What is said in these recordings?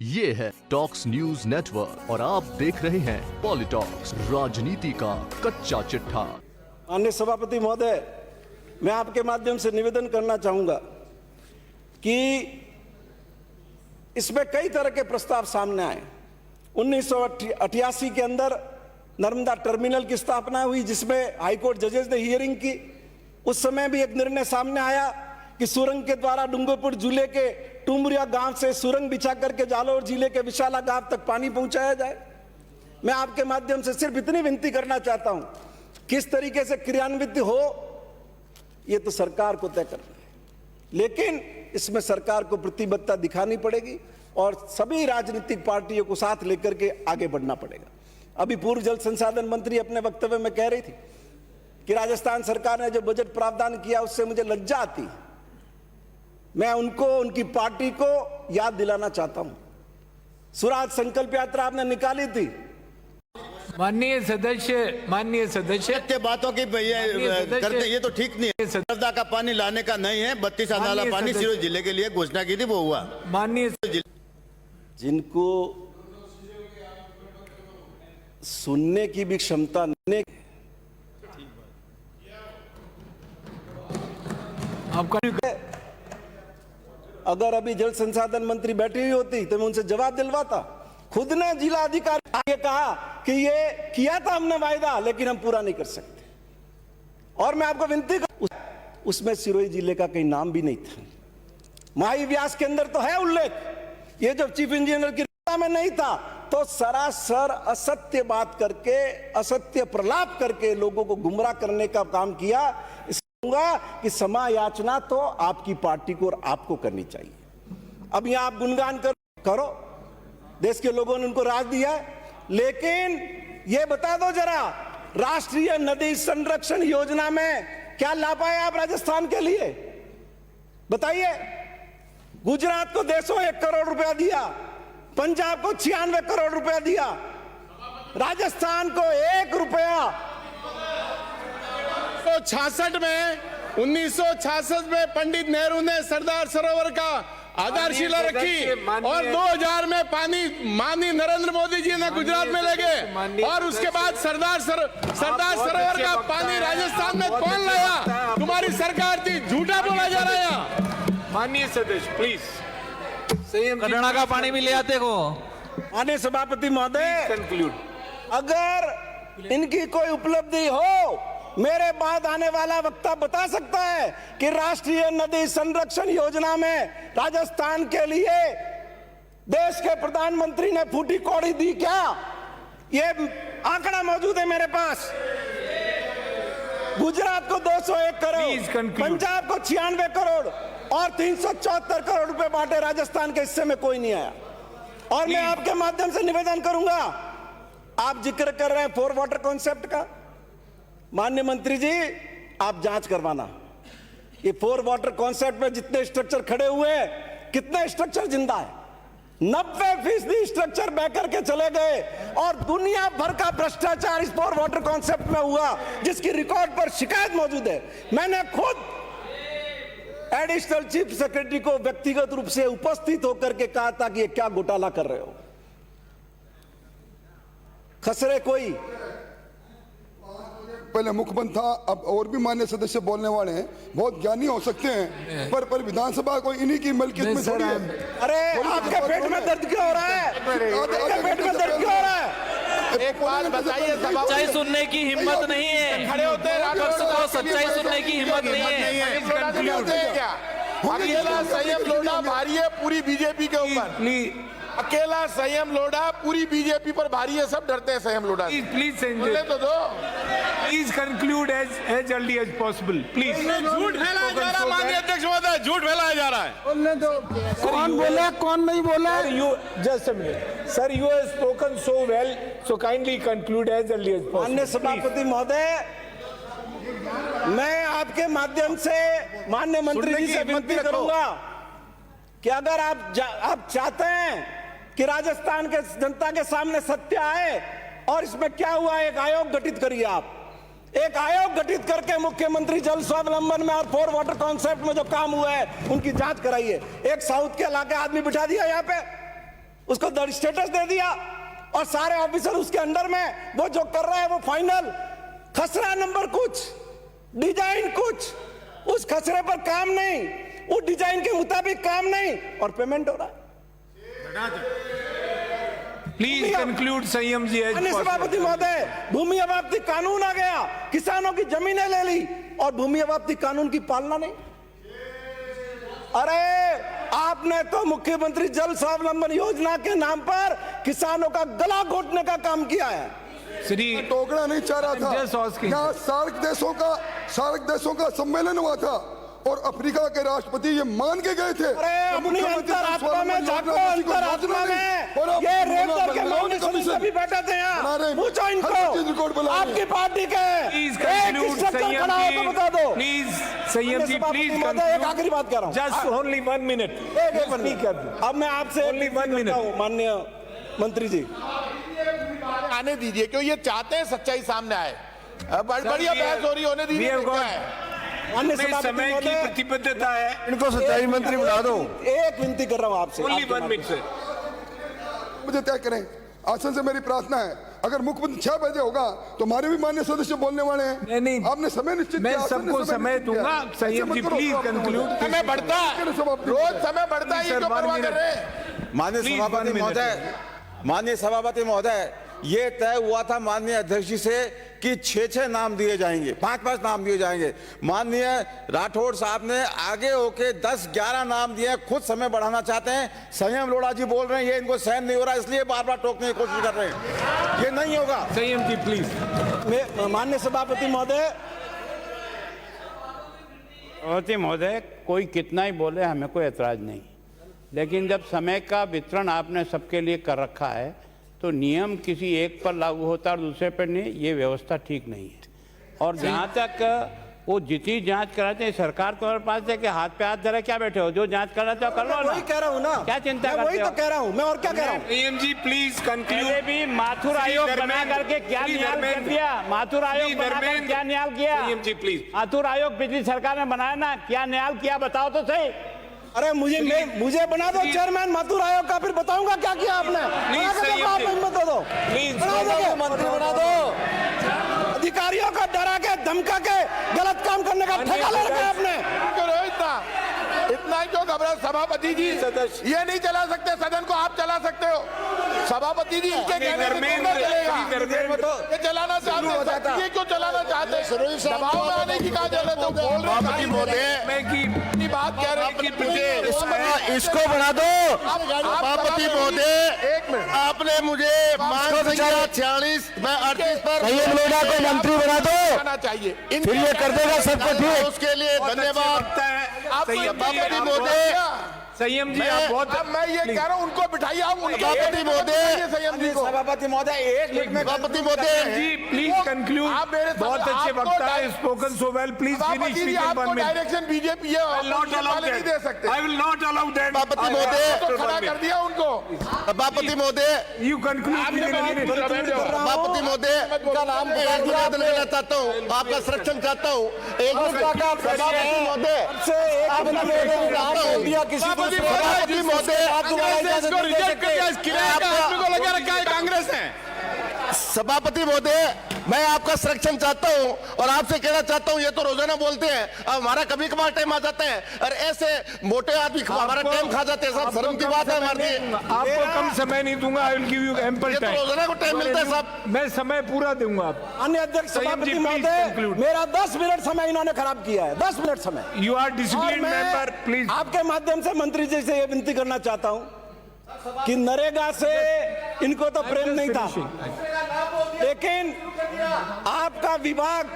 ये है talks news network और आप देख रहे हैं पॉलिटॉक्स, राजनीति का कच्चा चिट्ठा। माननीय सभापति महोदय, मैं आपके माध्यम से निवेदन करना चाहूंगा कि इसमें कई तरह के प्रस्ताव सामने आए। 1988 के अंदर नर्मदा टर्मिनल की स्थापना हुई, जिसमें हाईकोर्ट जजेस ने हियरिंग की। उस समय भी एक निर्णय सामने आया कि सुरंग के द्वारा डूंगरपुर जिले के टुमरिया गांव से सुरंग बिछा करके जालौर जिले के विशाला गांव तक पानी पहुंचाया जाए। मैं आपके माध्यम से सिर्फ इतनी विनती करना चाहता हूं, किस तरीके से क्रियान्वित हो यह तो सरकार को तय करना है, लेकिन इसमें सरकार को प्रतिबद्धता दिखानी पड़ेगी और सभी राजनीतिक पार्टियों को साथ लेकर के आगे बढ़ना पड़ेगा। अभी पूर्व जल संसाधन मंत्री अपने वक्तव्य में कह रही थी कि राजस्थान सरकार ने जो बजट प्रावधान किया उससे मुझे लज्जा आती है। मैं उनको, उनकी पार्टी को याद दिलाना चाहता हूं, स्वराज संकल्प यात्रा आपने निकाली थी। माननीय सदस्य बातों की करते ये तो ठीक नहीं है। नर्मदा का पानी लाने का नहीं है, 32 नाला पानी सिरोही जिले के लिए घोषणा की थी, वो हुआ। माननीय जिनको सुनने की भी क्षमता नहीं, आपका अगर अभी जल संसाधन मंत्री बैठी हुई होती तो मैं उनसे जवाब दिलवाता। खुद ने जिला अधिकारी आगे कहा कि ये किया था हमने वायदा, लेकिन हम पूरा नहीं कर सकते। और मैं आपको विनती कर, उसमें सिरोही जिले का कहीं नाम भी नहीं था। माही व्यास के अंदर तो है उल्लेख, ये जो चीफ इंजीनियर की में नहीं था, तो सरासर असत्य बात करके, असत्य प्रलाप करके लोगों को गुमराह करने का काम किया। कि क्षमा याचना तो आपकी पार्टी को और आपको करनी चाहिए। अब यहां आप गुणगान करो, देश के लोगों ने उनको राज दिया है, लेकिन ये बता दो जरा, राष्ट्रीय नदी संरक्षण योजना में क्या ला पाए आप राजस्थान के लिए? बताइए। गुजरात को 101 करोड़ रुपया दिया, पंजाब को 96 करोड़ रुपया दिया, राजस्थान को 1 रुपया। 1966 में पंडित नेहरू ने सरदार सरोवर का आधारशिला रखी और 2000 में पानी माननीय नरेंद्र मोदी जी ने गुजरात में ले गए, और उसके बाद सरदार सरोवर का पानी राजस्थान में कौन लाया? तुम्हारी सरकार थी। झूठा बोला जा रहा है। माननीय सदस्य प्लीज, कर्नाटक का पानी भी ले आते हो। माननीय सभापति महोदय, कंक्लूड। अगर इनकी कोई उपलब्धि हो, मेरे बाद आने वाला वक्ता बता सकता है कि राष्ट्रीय नदी संरक्षण योजना में राजस्थान के लिए देश के प्रधानमंत्री ने फूटी कौड़ी दी क्या? ये आंकड़ा मौजूद है मेरे पास। गुजरात को 201 करोड़, पंजाब को 96 करोड़ और 374 करोड़ रुपए बांटे, राजस्थान के हिस्से में कोई नहीं आया। और मैं आपके माध्यम से निवेदन करूंगा, आप जिक्र कर रहे हैं 4 वाटर कॉन्सेप्ट का, माननीय मंत्री जी आप जांच करवाना। ये 4 वाटर कॉन्सेप्ट में जितने स्ट्रक्चर खड़े हुए हैं, कितने स्ट्रक्चर जिंदा है? 90% स्ट्रक्चर बह करके चले गए, और दुनिया भर का भ्रष्टाचार इस 4 वाटर कॉन्सेप्ट में हुआ, जिसकी रिकॉर्ड पर शिकायत मौजूद है। मैंने खुद एडिशनल चीफ सेक्रेटरी को व्यक्तिगत रूप से उपस्थित होकर के कहा था कि ये क्या घोटाला कर रहे हो, खसरे कोई। पहले मुख्यमंत्री था, अब और भी मान्य सदस्य बोलने वाले हैं, बहुत ज्ञानी हो सकते हैं, पर विधानसभा को इन्हीं की मलकियत में थोड़ी है। अरे आपके पेट में दर्द क्यों हो रहा है? आपके पेट में दर्द क्यों हो रहा है? एक बात बताइए, सच्चाई सुनने की हिम्मत नहीं है। खड़े होते हैं, सच्चाई सुनने की हिम्मत नहीं है। क्या अकेला संयम लोढ़ा भारी है पूरी बीजेपी के ऊपर? अकेला संयम लोढ़ा पूरी बीजेपी पर भारी है, सब डरते हैं संयम लोढ़ा। प्लीज बोले तो दो। Please conclude as early as possible please. झूठ फैलाया जा रहा है माननीय अध्यक्ष महोदय, झूठ फैलाया जा रहा है। बोलने दो, कौन बोला कौन नहीं बोला? You just a minute, sir. You have spoken so well, so kindly conclude as early as possible. माननीय सभापति महोदय, मैं आपके माध्यम से माननीय मंत्री जी से विनती करूंगा कि अगर आप चाहते हैं कि राजस्थान के जनता के सामने सत्य आए और इसमें क्या हुआ, एक आयोग गठित करिए। आप एक आयोग गठित करके मुख्यमंत्री जल स्वावलंबन में और 4 वाटर कॉन्सेप्ट में जो काम हुआ है उनकी जांच कराइए। एक साउथ के इलाके आदमी बिठा दिया यहाँ पे, उसको स्टेटस दे दिया और सारे ऑफिसर उसके अंडर में, वो जो कर रहा है वो फाइनल। खसरा नंबर कुछ, डिजाइन कुछ, उस खसरे पर काम नहीं, उस डिजाइन के मुताबिक काम नहीं, और पेमेंट हो रहा है। प्लीज कंक्लूड संयम जी। अन्य सभापति महोदय, भूमि अवाप्ति कानून आ गया, किसानों की जमीनें ले ली और भूमि अवाप्ति कानून की पालना नहीं। अरे आपने तो मुख्यमंत्री जल स्वावलंबन योजना के नाम पर किसानों का गला घोटने का काम किया है। श्री टोकना नहीं चाह रहा Just था। asking. यहाँ सार्क देशों का सम्मेलन हुआ था और अफ्रीका के राष्ट्रपति ये मान के गए थे। अरे अपनी अंतरात्मा में झांको, अंतरात्मा में ये रेप दर के मामले से भी बैठे थे यहाँ। पूछो इनको, आपकी पार्टी के प्लीज एक कंक्लूड स्ट्रक्चर संयम खड़ा हो तो बता दो। प्लीज संयम जी, प्लीज एक आखिरी बात कर रहा हूँ, जस्ट ओनली 1 मिनट। अब मैं आपसे Only 1 minute. माननीय मंत्री जी, आने दीजिए, क्यों ये चाहते हैं सच्चाई सामने आए। बढ़िया बहस हो रही, होने दीजिए। माननीय समय सभापति की महोदय, प्रतिबद्धता है। इनको सच्चाई मंत्री बना दो। एक विनती कर रहा हूँ आपसे, ओनली 1 मिनट से मुझे तय करें, आसन से मेरी प्रार्थना है, अगर मुख्यमंत्री 6 बजे होगा तो हमारे भी माननीय सदस्य बोलने वाले हैं। नहीं, आपने समय निश्चित मैं किया, आसन ने सबको समय निश्चित किया। दूंगा। संयम ऐसे जी, मत करो, प्लीज आप कंक्लूड। समय बढ़ता है, रोज समय बढ़ता है, ये क्यों परवाह कर रहे हैं? माननीय Please, सभापति 1 minute. महोदय, माननीय सभापति महोदय, ये तय हुआ था माननीय अध्यक्ष जी से कि 6 नाम दिए जाएंगे, 5 नाम दिए जाएंगे। माननीय राठौड़ साहब ने आगे होके 10-11 नाम दिए, खुद समय बढ़ाना चाहते हैं। संयम लोढ़ा जी बोल रहे हैं ये इनको सहन नहीं हो रहा, इसलिए बार बार टोकने की कोशिश कर रहे हैं। ये नहीं होगा। संयम जी प्लीज। माननीय सभापति महोदय, महोदय, कोई कितना ही बोले, हमें कोई ऐतराज नहीं, लेकिन जब समय का वितरण आपने सबके लिए कर रखा है तो नियम किसी एक पर लागू होता है और दूसरे पर नहीं, ये व्यवस्था ठीक नहीं है। और जहाँ तक वो जितनी जांच कराते हैं, सरकार को पास है कि हाथ पे हाथ धरे क्या बैठे हो, जो जांच करना चाहो कर लो ना। वही कह रहा हूँ ना, क्या चिंता मैं करते वही हो? तो कह रहा हूँ, मैं और क्या कह रहा हूँ। संयम जी प्लीज पहले कंक्लूड। भी माथुर आयोग बना करके क्या न्याय कर दिया, माथुर आयोग बना कर क्या न्याय किया। संयम जी प्लीज। माथुर आयोग पिछली सरकार ने बनाया ना, क्या न्याय किया बताओ तो सही। अरे मुझे बना दो चेयरमैन माथुर आयोग का, फिर बताऊंगा क्या किया आपने। बना के देखो, आप हिम्मत दे दो, बना दोगे? मंत्री बना दो। अधिकारियों को डरा के, धमका के गलत काम करने का ठेका ले रखा है आपने। क्यों रहे इतना ही क्यों घबरा? सभापति जी ये नहीं चला सकते सदन को, आप चला सकते हो। सभापति जी इनके कहने से क्यों ना चलेगा? ये चलाना चाहते हैं, ये क्यों चलाना चाहते हैं? दबाव में आने की कहा जरूरत है? बोल रहे मैं बात कह रहे हैं कि मुझे इसको बना दो। सभापति महोदय, आपने मुझे मान संख्या 46 मैं 38 पर मंत्री बना दो चाहिए, फिर ये कर देगा सबको ठीक। उसके लिए धन्यवाद। सभापति महोदय, संयम जी आप बहुत। अब मैं ये कह रहा हूँ उनको बिठाइए, आप सभापति महोदय, संयम जी को। सभापति महोदय, 1 मिनट में सभापति महोदय जी प्लीज कंक्लूड। आप मेरे बहुत अच्छे वक्ता है, spoken so well, please finish with 1 आपको मिनट। डायरेक्शन बीजेपी वाले नहीं दे सकते। I will not allow that. सभापति महोदय, तो खड़ा कर दिया उनको। सभापति महोदय, You conclude within a minute. सभापति महोदय, का नाम एक मिनट लेना चाहता हूँ, आपका संरक्षण चाहता हूँ। एक मिनट सभापति महोदय, सभापति महोदय, कांग्रेस है। सभापति महोदय, मैं आपका संरक्षण चाहता हूं और आपसे कहना चाहता हूं, ये तो रोजाना बोलते हैं, अब हमारा कभी कभार टाइम आ जाता है और ऐसे मोटे आदमी हमारा टाइम खा जाते हैं। साहब शर्म की बात है हमारी। आपको कम समय नहीं दूंगा, I will give you ample ये तो टाइम। रोजाना को टाइम मिलता है साहब। मैं समय पूरा दूंगा आप। अन्य अध्यक्ष संयम सभापति जी, please महोदय, conclude. मेरा 10 मिनट समय इन्होंने खराब किया है, 10 मिनट समय। यू आर और डिसिप्लिन मैं मेंबर, प्लीज। आपके माध्यम से मंत्री जी से ये विनती करना चाहता हूं कि नरेगा से इनको तो प्रेम नहीं था, लेकिन आपका विभाग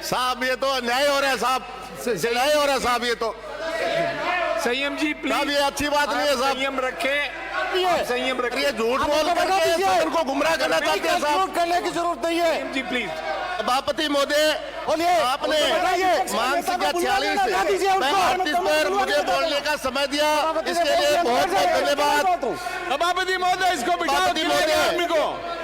साहब ये तो अन्याय हो रहा है साहब, अन्याय हो रहा है साहब। ये तो संयम जी साहब प्लीज, ये अच्छी बात नहीं है साहब। संयम रखे, संयम रखे। ये झूठ बोल करके उनको गुमराह करना चाहते हैं साहब। करने की जरूरत नहीं है। जी प्लीज। सभापति महोदय, आपने मांग संख्या 46 मैं 38 पर मुझे बोलने का समय दिया, इसके लिए बहुत बहुत धन्यवाद। सभापति महोदय, इसको बिठा सभापति महोदय,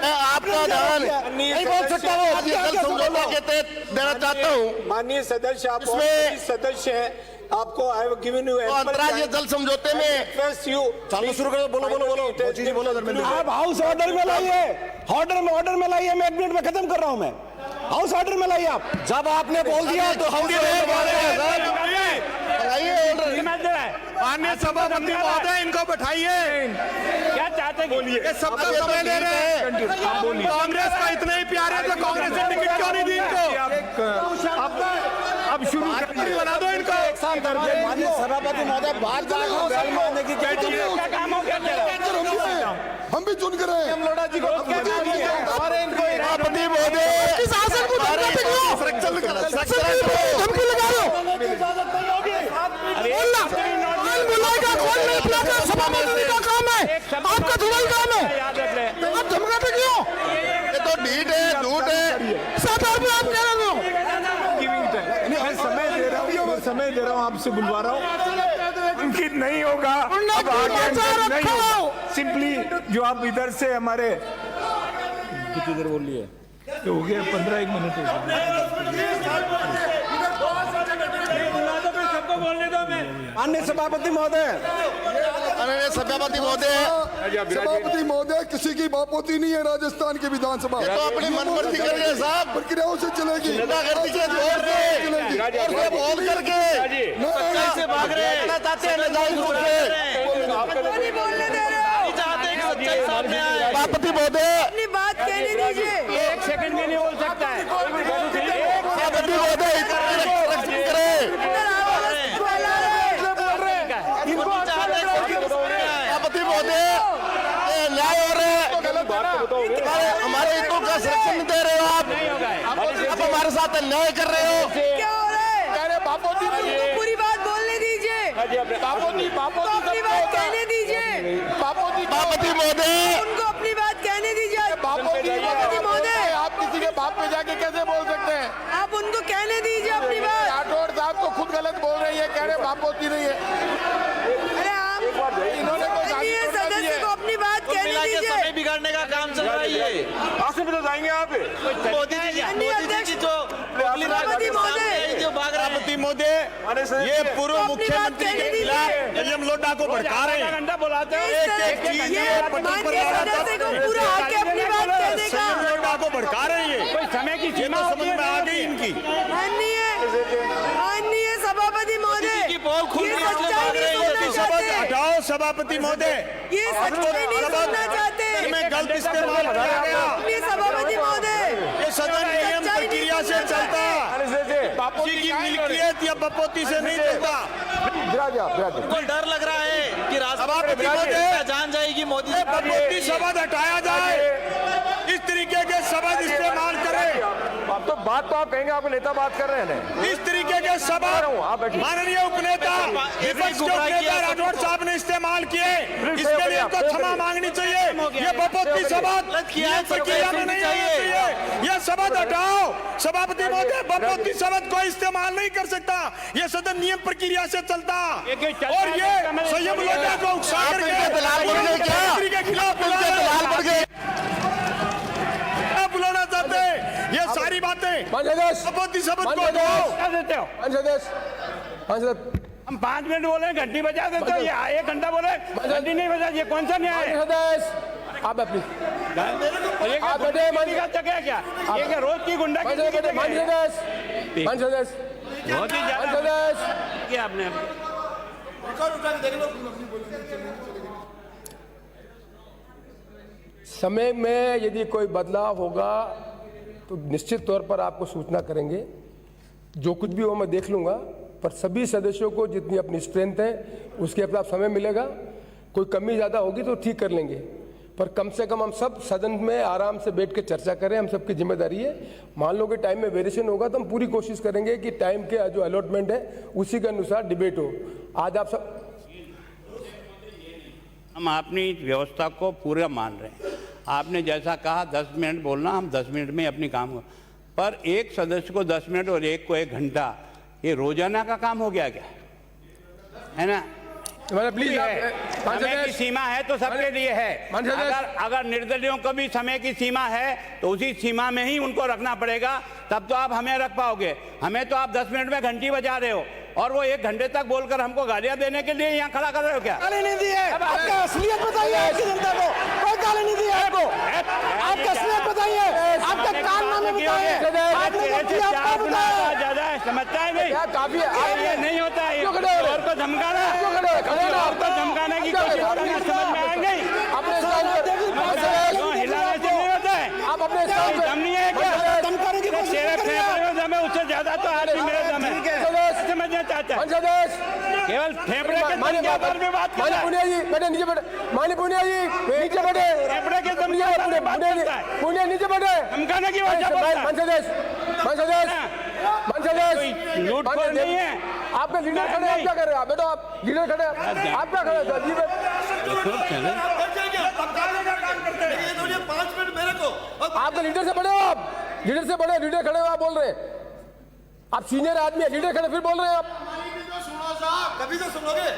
मैं आपका ध्यान नहीं बोल सकता वो जल समझौता के तहत देना चाहता हूँ। माननीय सदस्य, आप इसमें सदस्य हैं, आपको आई हैव गिवन यू अंतर्राज्यीय जल समझौते में चालू शुरू करो। बोलो बोलो बोलो जी बोलो। आप हाउस ऑर्डर में लाइए, ऑर्डर में लाइए। मैं 1 मिनट में खत्म कर रहा हूं। मैं हाउस ऑर्डर में लाइए। आप जब आपने बोल दिया तो हाउस माननीय सभापति महोदय, इनको बैठाइए। क्या चाहते बोलिए। सबका समय ले रहे हैं। कांग्रेस का इतना ही प्यार है तो कांग्रेस ने टिकट क्यों नहीं दी इनको? अब शुरू बना दो इनको। माननीय सभापति महोदय, बाहर चले की क्या काम हो गया? हम भी चुन कर रहे हैं। सभापति महोदय, आपका थोड़ा काम है, आप धमकाते क्यों? ये तो ढीठ है, झूठ है। 7 रुपये आप कह रहे हो। मैं समय दे रहा हूँ, आपसे बुलवा रहा हूँ। उनकी नहीं होगा। अब आगे नहीं होगा। सिंपली जो आप इधर से हमारे किधर बोल लिए हो गया 15-1 मिनट हो गया। माननीय सभापति महोदय, सभापति महोदय, सभापति महोदय, किसी की बापोती नहीं है राजस्थान की विधानसभा। तो अपनी मनमर्जी करिए साहब, प्रक्रियाओं से चलेगी। गुंडागर्दी के जोर से बोल करके से भाग रहे चाहते हैं नाजायज रूप से। बोलने दे रहे हो। चाहते हैं कि सच्चाई सामने आए। सभापति महोदय, अपनी बात कहने दीजिए। 1 सेकंड भी नहीं बोल सकता है। सभापति महोदय, रक्षण करें। सभापति महोदय, न्याय हो रहा है। हमारे हितों का संरक्षण दे रहे हो आप हमारे साथ अन्याय कर रहे हो। क्या हो रहा है? उनको पूरी बात बोलने दीजिए। अपनी बात कहने दीजिए। सभापति महोदय, उनको अपनी बात कहने दीजिए। सभापति महोदय, आप किसी के बाप पे जाके कैसे बोल सकते हैं? आप उनको कहने दीजिए अपनी बात। राठौड़ साहब तो खुद गलत बोल रही है, कह रहे बाप होती नहीं है। अरे आप इन्होंने माननीय सदस्य को अपनी बात कहने दीजिए। समय बिगाड़ने का काम चल रहा है ये। आसिफ तो जाएंगे आप। मोदी जी जो सभापति महोदय, जो भाग रहा है। सभापति महोदय, ये पूर्व अपनी बात कहने दीजिए। एम लोटा को भड़का रहे हैं। घंटा बुलाते हैं। माननीय सदस्य को पूरा हक है अपनी बात कहने का। लोटा को भड़का रहे हैं। कोई समय की ये तो समझ में आ गई इनकी। माननीय सभापति महोदय, की पोल खुल ये गई, इसलिए सच्चाई भाग रहे नहीं हैं। सुनना शपथ चाहते। हटाओ सभापति महोदय। ये सच्चाई नहीं सुनना चाहते। में गलत इस्तेमाल किया गया। अपने सभापति महोदय, ये सदन नियम प्रक्रिया से चलता। बापू जी की मिल्कियत या बपोती से नहीं चलता। उनको डर लग रहा है कि सभापति महोदय, जान जाएगी मोदी जी। बपोती शब्द हटाया जाए, इस तरीके के शब्द इस्तेमाल करें। अब तो बात तो आप कहेंगे, आपको नेता बात कर रहे हैं। इस तरीके के शब्द माननीय उपनेता विपक्ष के उपनेता राठौड़ साहब ने इस्तेमाल किए, इसके लिए इनको क्षमा मांगनी चाहिए। ये बपोती शब्द प्रक्रिया में नहीं आना चाहिए। ये शब्द हटाओ सभापति महोदय। बपोती शब्द कोई इस्तेमाल नहीं कर सकता। ये सदन नियम प्रक्रिया से चलता। और ये संयम लोटा को उकसा करके दलाल बन गए क्या? मंत्री के खिलाफ दलाल बन गए। बुलाना चाहते हैं। ये सारी बातें बपोती शब्द को हटाओ। देते हो। हम 5 मिनट बोले, घंटी बजा देते हो। या 1 घंटा बोले, घंटी नहीं बजा। ये कौन सा न्याय है? आप अपनी क्या ये क्या रोज की गुंडा बहुत ही ज्यादा क्या आपने समय में यदि कोई बदलाव होगा तो निश्चित तौर पर आपको सूचना करेंगे। जो कुछ भी हो मैं देख लूँगा, पर सभी सदस्यों को जितनी अपनी स्ट्रेंथ है उसके अपना समय मिलेगा। कोई कमी ज़्यादा होगी तो ठीक कर लेंगे, पर कम से कम हम सब सदन में आराम से बैठ के चर्चा करें। हम सबकी जिम्मेदारी है। मान लो कि टाइम में वेरिएशन होगा तो हम पूरी कोशिश करेंगे कि टाइम के जो अलॉटमेंट है उसी के अनुसार डिबेट हो। आज आप सब हम अपनी व्यवस्था को पूरा मान रहे हैं। आपने जैसा कहा 10 मिनट बोलना, हम 10 मिनट में अपनी काम पर एक सदस्य को 10 मिनट और एक को 1 घंटा, ये रोजाना का काम हो गया क्या? है ना? प्लीज समय की सीमा है तो सबके लिए है। अगर निर्दलियों को भी समय की सीमा है तो उसी सीमा में ही उनको रखना पड़ेगा, तब तो आप हमें रख पाओगे। हमें तो आप 10 मिनट में घंटी बजा रहे हो और वो 1 घंटे तक बोलकर हमको गालियां देने के लिए यहाँ खड़ा कर रहे हो क्या? गाली नहीं दी है, आपका असलियत बताइए जनता को। कोई गाली नहीं दी है आपको, आपका असलियत बताइए, आपका कारनामे बताइए, आपने जो किया आपको बताया। ज्यादा समझता है नहीं, काफी ये नहीं होता है। और को धमकाना, और को धमकाने की कोशिश करना समझ में आए नहीं? हिलाने से नहीं होता है। आप अपने दम नहीं है क्या? धमकाने की कोशिश तेरे कर रहे हैं। फेफड़े में दम है, उससे ज्यादा तो आज भी मेरे दम है। समझना चाहता है केवल फेफड़े के दम के ऊपर में बात करता है। पुनिया जी बैठे नीचे, बैठे मानी पुनिया जी नीचे बैठे, फेफड़े के दम के ऊपर में बात करता है। पुनिया नीचे बैठे, धमकाने की वजह लूट खोर नहीं है। आपके लीडर खड़े, आप क्या कर रहे हैं? आप बेटो, आप लीडर खड़े, आप क्या कर रहे हैं? आपके लीडर से बड़े हो, आप लीडर से बड़े, लीडर खड़े हो, आप बोल रहे हैं। आप सीनियर आदमी है, लीडर खड़े फिर बोल रहे हैं आप। कभी तो सुनोगे।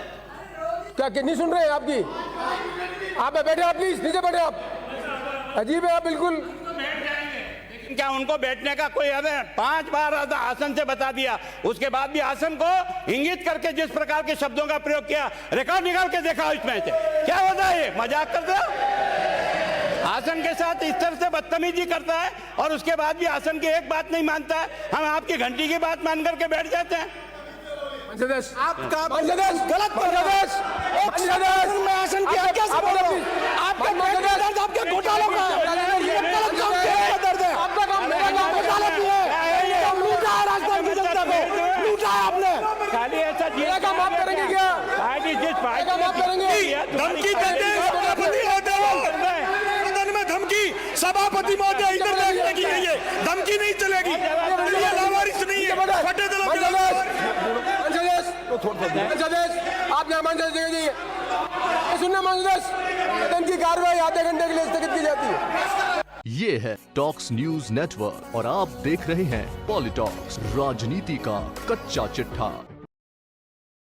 क्या नहीं सुन रहे हैं आपकी? आप बैठे, आप प्लीज नीचे बैठे। आप अजीब है, आप बिल्कुल। क्या उनको बैठने का कोई है? 5 बार आसन से बता दिया, उसके बाद भी आसन को इंगित करके जिस प्रकार के शब्दों का प्रयोग किया, रिकॉर्ड निकाल के देखा इसमें से। क्या होता है? ये मजाक करते हो? आसन के साथ इस तरह से बदतमीजी करता है और उसके बाद भी आसन की एक बात नहीं मानता है। हम आपकी घंटी की बात मान करके बैठ जाते हैं। आपका गलत आसन की कैसे बोल रहे हो? आपका दर्द आपके घोटालों का है, गलत काम किया दर्द है। आपका काम मेरा काम घोटाला किया है, लूटा है राजस्थान की जनता को, लूटा है आपने। खाली ऐसा मेरा काम आप करेंगे क्या? जिस पार्टी काम आप करेंगे? धमकी देते हैं सभापति महोदय, सदन में धमकी सभापति महोदय इधर बैठने की गई है, धमकी नहीं चलेगी। ये लावारिस नहीं है, फटे दिलों के आप यहाँ मान जाइए, सुनना मांगदेश, सदन की कार्रवाई आधे घंटे के लिए स्थगित की जाती है। ये है टॉक्स न्यूज नेटवर्क और आप देख रहे हैं पॉलिटॉक्स, राजनीति का कच्चा चिट्ठा।